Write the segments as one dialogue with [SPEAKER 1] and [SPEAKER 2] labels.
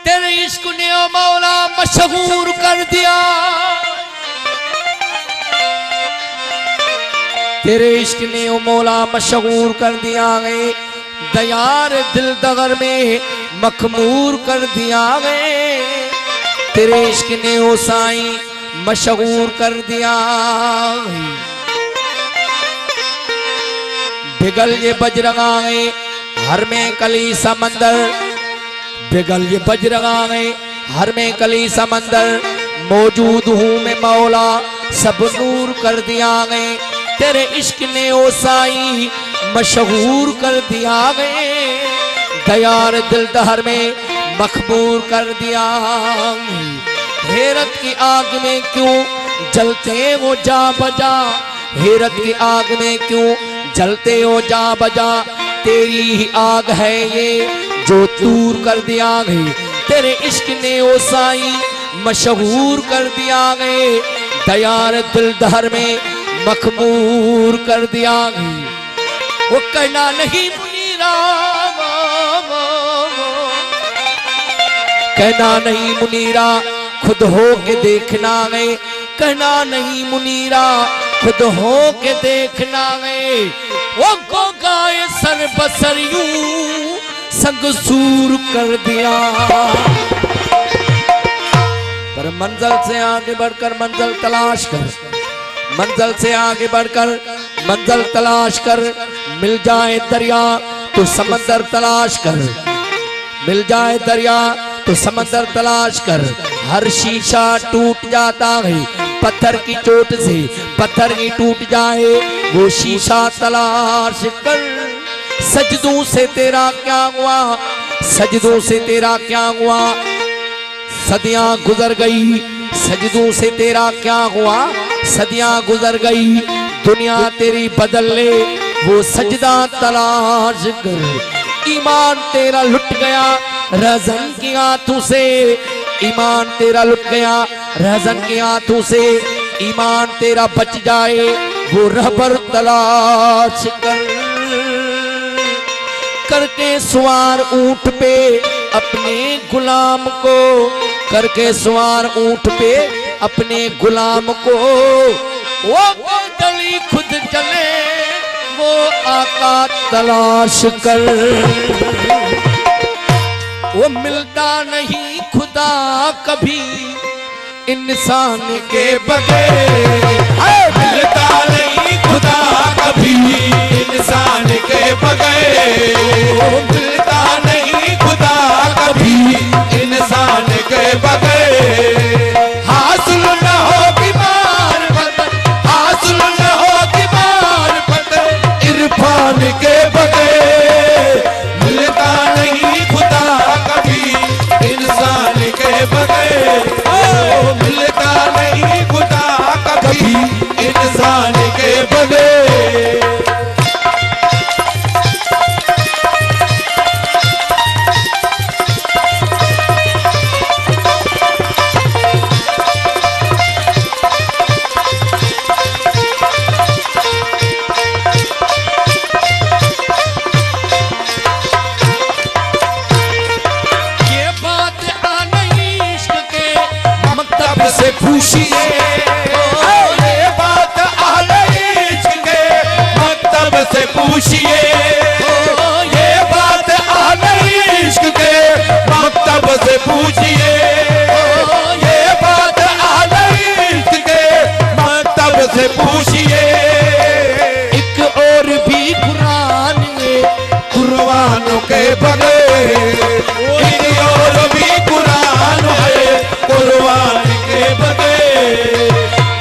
[SPEAKER 1] तेरे इश्क ने ओ मौला मशहूर कर दिया, तेरे इश्क ने ओ मौला मशहूर कर दिया गए, दयार दिल दगर में मखमूर कर दिया गए, तेरे इश्क ने ओ साईं मशहूर कर दिया। बिगल ये बजरंगा गए हर में कली समंदर, बिगल ये बजरंगा गए हर में कली समंदर, मौजूद हूँ मैं मौला सब नूर कर दिया गए, तेरे इश्क ने ओ साईं मशहूर कर दिया गए, दयार दिल दहर में मखबूर कर दिया। हेरत की आग में क्यों जलते हो जा बजा, हेरत की आग में क्यों जलते हो जा बजा, तेरी ही आग है ये जो दूर कर दिया गई, तेरे इश्क ने ओ साईं मशहूर कर दिया गए, दयार दिल दहर में मखमूर कर दिया गई। वो कहना नहीं मुनीरा, कहना नहीं मुनीरा खुद हो के देखना गए, कहना नहीं मुनीरा खुद हो के देखना गए, वो को गाए सर बसर यूं संग सूर कर दिया। पर मंजिल से आगे बढ़कर मंजिल तलाश कर, मंजिल से आगे बढ़कर मंजिल तलाश कर, मिल जाए दरिया तो समंदर तलाश कर, मिल जाए दरिया तो समंदर तलाश कर, हर शीशा टूट जाता है पत्थर की चोट से, पत्थर ही टूट जाए वो शीशा तलाश कर, सजदों से तेरा क्या हुआ, सजदों से तेरा क्या हुआ, सदियां गुजर गई, सजदों से तेरा क्या हुआ, सदियां गुजर गई, दुनिया तेरी बदल ले वो सजदा तलाश कर, ईमान तेरा लुट गया रज़न की आंखों से, ईमान तेरा लुट गया रज़न की आंखों से, ईमान तेरा बच जाए वो रहबर तलाश कर, करके सवार ऊंट पे अपने गुलाम को, करके सवार ऊंट पे अपने गुलाम को, वो डली खुद चले वो आका तलाश कर, वो मिलता नहीं खुदा कभी इंसान के बगैर,
[SPEAKER 2] मिलता नहीं खुदा कभी इंसान के बगैर, मिलता नहीं खुदा कभी इंसान के बगैर, हासिल न हो बीमार बदन, हासिल न हो बीमार बदन इरफान के बगैर, मिलता नहीं खुदा कभी इंसान के बगैर, मिलता नहीं खुदा कभी इंसान के बगैर। से पूछिए ये बात अहले इश्क के मकतब से पूछिए, ये बात अहले इश्क के मकतब से पूछिए, ये बात अहले इश्क के मकतब से पूछिए,
[SPEAKER 1] एक और भी कुरान में
[SPEAKER 2] कुर्बानों के बगैर, एक और भी कुरान है कुर्बान के बगैर,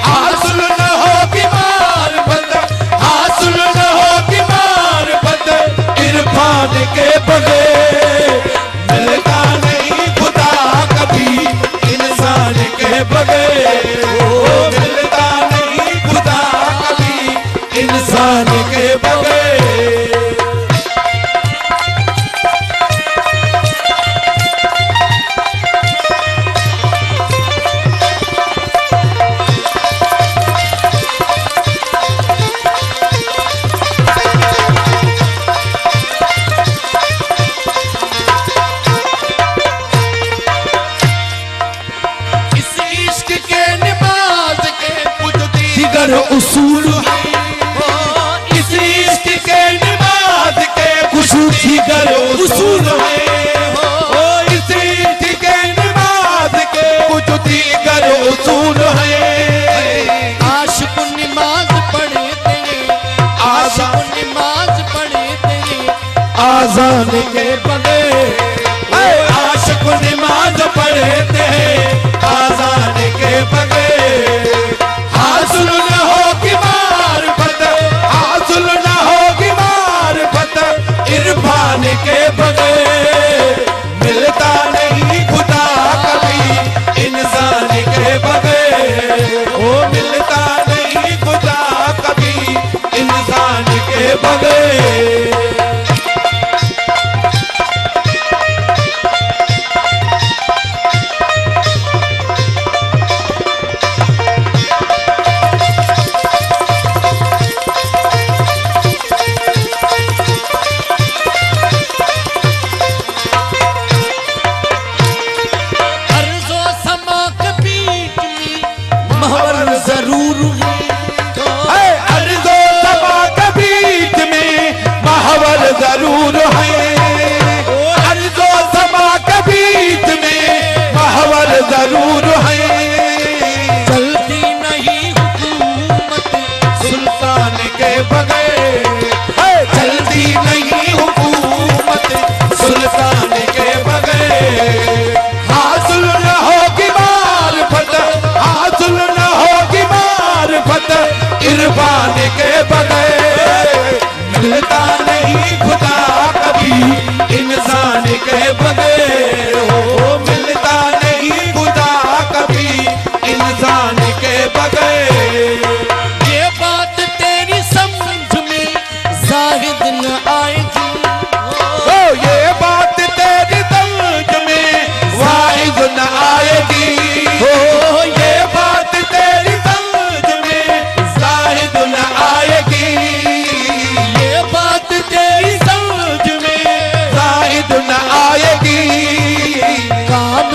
[SPEAKER 2] हासिल न हो बीमार बंद, हासिल न हो बीमार बंद इरफान के बगैर, मिलता नहीं खुदा कभी इंसान के बगैर, ओ मिलता नहीं खुदा कभी इंसान के बगैर।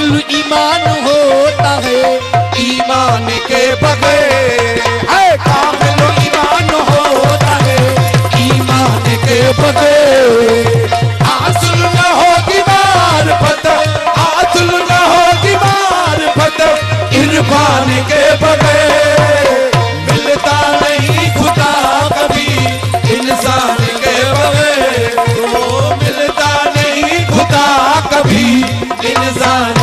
[SPEAKER 1] कामिल ईमान होता है,
[SPEAKER 2] ईमान के बगैर है कामिल ईमान होता है, ईमान के बगैर हासिल न होगी मारिफत, हासिल न होगी मारिफत, इरफान के बगैर मिलता नहीं खुदा कभी, इंसान के बगैर वो मिलता नहीं खुदा कभी, इंसान